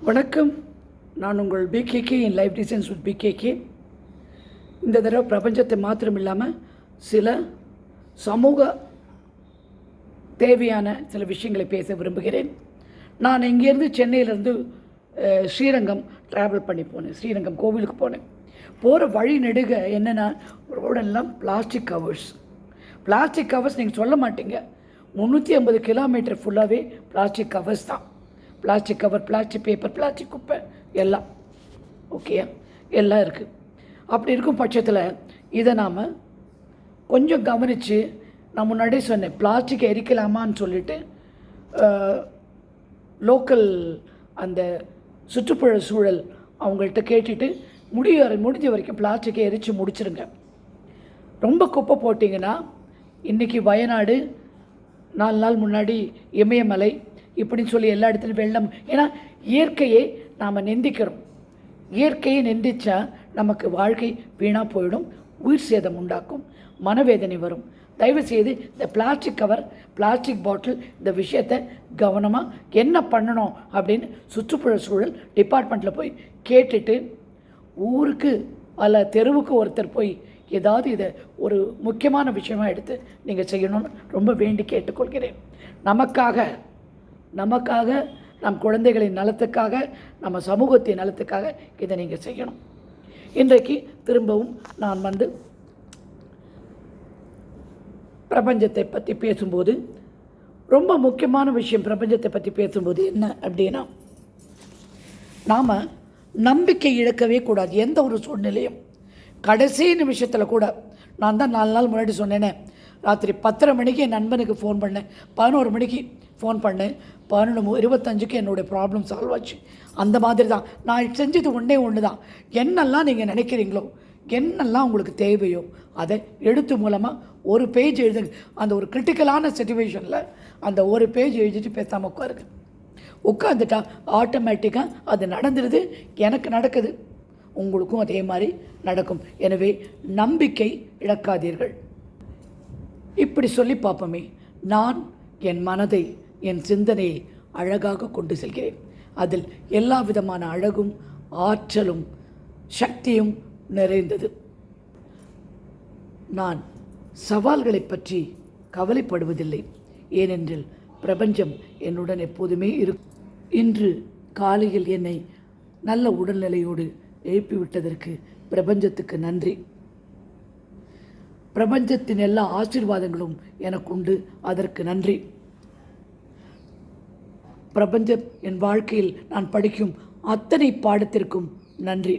வணக்கம். நான் உங்கள் PKK in life designs with PKK. இந்த தடவை பிரபஞ்சத்தை மாத்திரம் இல்லாமல் சில சமூக தேவையான சில விஷயங்களை பேச விரும்புகிறேன். நான் இங்கேருந்து சென்னையிலேருந்து ஸ்ரீரங்கம் ட்ராவல் பண்ணி போனேன். ஸ்ரீரங்கம் கோவிலுக்கு போனேன். போகிற வழி நெடுக என்னென்னா ரோடெல்லாம் பிளாஸ்டிக் கவர்ஸ் நீங்கள் சொல்ல மாட்டீங்க. 350 கிலோமீட்டர் ஃபுல்லாகவே பிளாஸ்டிக் கவர்ஸ் தான். Plastic cover, plastic paper, plastic குப்பை எல்லாம் ஓகே எல்லாம் இருக்குது. அப்படி இருக்கும் பட்சத்தில் இதை நாம் கொஞ்சம் கவனித்து, நான் முன்னாடியே சொன்னேன் பிளாஸ்டிக் எரிக்கலாமான்னு சொல்லிவிட்டு லோக்கல் அந்த சுற்றுப்புற சூழல் அவங்கள்ட்ட கேட்டுட்டு முடிஞ்ச வரைக்கும் பிளாஸ்டிக்கை எரித்து முடிச்சிருங்க. ரொம்ப குப்பை போட்டிங்கன்னா இன்றைக்கி வயநாடு, 4 நாள் முன்னாடி இமயமலை இப்படின்னு சொல்லி எல்லா இடத்துலையும் வெள்ளம். ஏன்னா இயற்கையை நாம் நெந்திக்கிறோம். இயற்கையை நெந்திச்சா நமக்கு வாழ்க்கை வீணாக போயிடும், உயிர் சேதம் உண்டாக்கும், மனவேதனை வரும். தயவுசெய்து இந்த பிளாஸ்டிக் கவர், பிளாஸ்டிக் பாட்டில் இந்த விஷயத்தை கவனமாக என்ன பண்ணணும் அப்படின்னு சுற்றுப்புற சூழல் டிபார்ட்மெண்ட்டில் போய் கேட்டுட்டு, ஊருக்கு அல்ல தெருவுக்கு ஒருத்தர் போய் ஏதாவது இதை ஒரு முக்கியமான விஷயமாக எடுத்து நீங்கள் செய்யணும்னு ரொம்ப வேண்டி கேட்டுக்கொள்கிறேன். நமக்காக நம் குழந்தைகளின் நலத்துக்காக, நம்ம சமூகத்தின் நலத்துக்காக இதை நீங்கள் செய்யணும். இன்றைக்கு திரும்பவும் நான் பிரபஞ்சத்தை பற்றி பேசும்போது ரொம்ப முக்கியமான விஷயம். பிரபஞ்சத்தை பற்றி பேசும்போது என்ன அப்படின்னா, நாம் நம்பிக்கை இழக்கவே கூடாது. எந்த ஒரு சூழ்நிலையும் கடைசி நிமிஷத்தில் கூட. நான் தான் 4 நாள் முன்னாடி சொன்னேனே, ராத்திரி 10:30 மணிக்கு என் நண்பனுக்கு ஃபோன் பண்ணேன், 11 மணிக்கு ஃபோன் பண்ணேன், 11:25க்கு என்னுடைய ப்ராப்ளம் சால்வ் ஆச்சு. அந்த மாதிரி தான் நான் செஞ்சது ஒன்று தான். என்னெல்லாம் நீங்கள் நினைக்கிறீங்களோ, என்னெல்லாம் உங்களுக்கு தேவையோ அதை எழுத்து மூலமாக ஒரு பேஜ் எழுதுங்க. அந்த ஒரு கிரிட்டிக்கலான சிச்சுவேஷனில் அந்த ஒரு பேஜ் எழுதிட்டு பேசாமல் உட்காந்துட்டா ஆட்டோமேட்டிக்காக அது நடந்துடுது. எனக்கு நடக்குது, உங்களுக்கும் அதே மாதிரி நடக்கும். எனவே நம்பிக்கை இழக்காதீர்கள். இப்படி சொல்லி பார்ப்போமே, நான் என் மனதை, என் சிந்தனையை அழகாக கொண்டு செல்கிறேன். அதில் எல்லா விதமான அழகும், ஆற்றலும், சக்தியும் நிறைந்தது. நான் சவால்களை பற்றி கவலைப்படுவதில்லை. ஏனென்றால் பிரபஞ்சம் என்னுடன் எப்போதுமே இருக்கும். இன்று காலையில் என்னை நல்ல உடல்நிலையோடு எழுப்பிவிட்டதற்கு பிரபஞ்சத்துக்கு நன்றி. பிரபஞ்சத்தின் எல்லா ஆசீர்வாதங்களும் எனக்கு உண்டு, அதற்கு நன்றி. பிரபஞ்சம் என் வாழ்க்கையில் நான் படிக்கும் அத்தனை பாடத்திற்கும் நன்றி.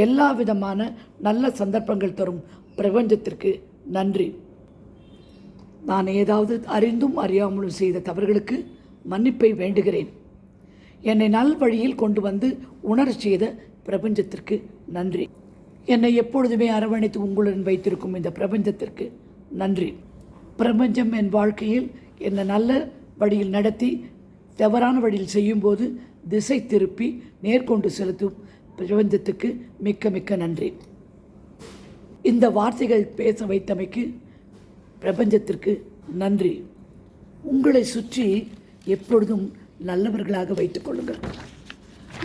எல்லா விதமான நல்ல சந்தர்ப்பங்கள் தரும் பிரபஞ்சத்திற்கு நன்றி. நான் ஏதாவது அறிந்தும் அறியாமலும் செய்த தவறுகளுக்கு மன்னிப்பை வேண்டுகிறேன். என்னை நல்வழியில் கொண்டு வந்து உணர செய்த பிரபஞ்சத்திற்கு நன்றி. என்னை எப்பொழுதுமே அரவணைத்து உங்களுடன் வைத்திருக்கும் இந்த பிரபஞ்சத்திற்கு நன்றி. பிரபஞ்சம் என் வாழ்க்கையில் என்னை நல்ல வழியில் நடத்தி, தவறான வழியில் செய்யும்போது திசை திருப்பி நேர்கொண்டு செலுத்தும் பிரபஞ்சத்துக்கு மிக்க மிக்க நன்றி. இந்த வார்த்தைகள் பேச வைத்தமைக்கு பிரபஞ்சத்திற்கு நன்றி. உங்களை சுற்றி எப்பொழுதும் நல்லவர்களாக வைத்துக் கொள்ளுங்கள்.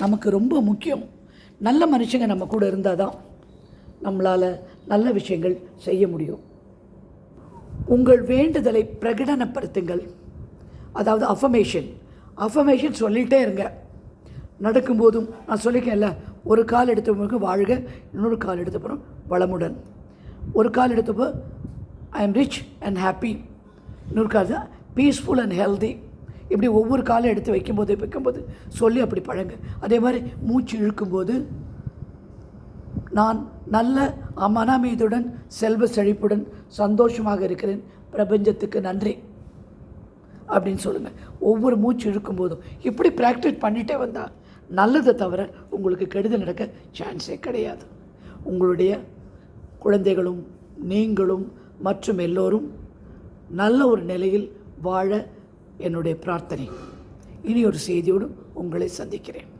நமக்கு ரொம்ப முக்கியம். நல்ல மனுஷங்க நம்ம கூட இருந்தால் தான் நம்மளால் நல்ல விஷயங்கள் செய்ய முடியும். உங்கள் வேண்டுதலை பிரகடனப்படுத்துங்கள். அதாவது அஃபர்மேஷன் சொல்லிகிட்டே இருங்க. நடக்கும்போதும் நான் சொல்லிக்கேன்ல, ஒரு கால் எடுத்தவங்களுக்கு வாழ்க, இன்னொரு கால் எடுத்தப்போ வளமுடன், ஒரு கால் எடுத்தப்போ I am rich and happy, இன்னொரு கால் தான் பீஸ்ஃபுல் அண்ட் ஹெல்தி. இப்படி ஒவ்வொரு காலம் எடுத்து வைக்கும்போது சொல்லி அப்படி பழங்க. அதே மாதிரி மூச்சு இழுக்கும்போது நான் நல்ல மனமீதுடன், செல்வ செழிப்புடன், சந்தோஷமாக இருக்கிறேன், பிரபஞ்சத்துக்கு நன்றி அப்படின்னு சொல்லுங்கள். ஒவ்வொரு மூச்சு இழுக்கும்போதும் இப்படி ப்ராக்டிஸ் பண்ணிகிட்டே வந்தால் நல்லதை தவிர உங்களுக்கு கெடுதல் நடக்க சான்ஸே கிடையாது. உங்களுடைய குழந்தைகளும் நீங்களும் மற்றும் எல்லோரும் நல்ல ஒரு நிலையில் வாழ என்னுடைய பிரார்த்தனை. இனி ஒரு செய்தியோடு உங்களை சந்திக்கிறேன்.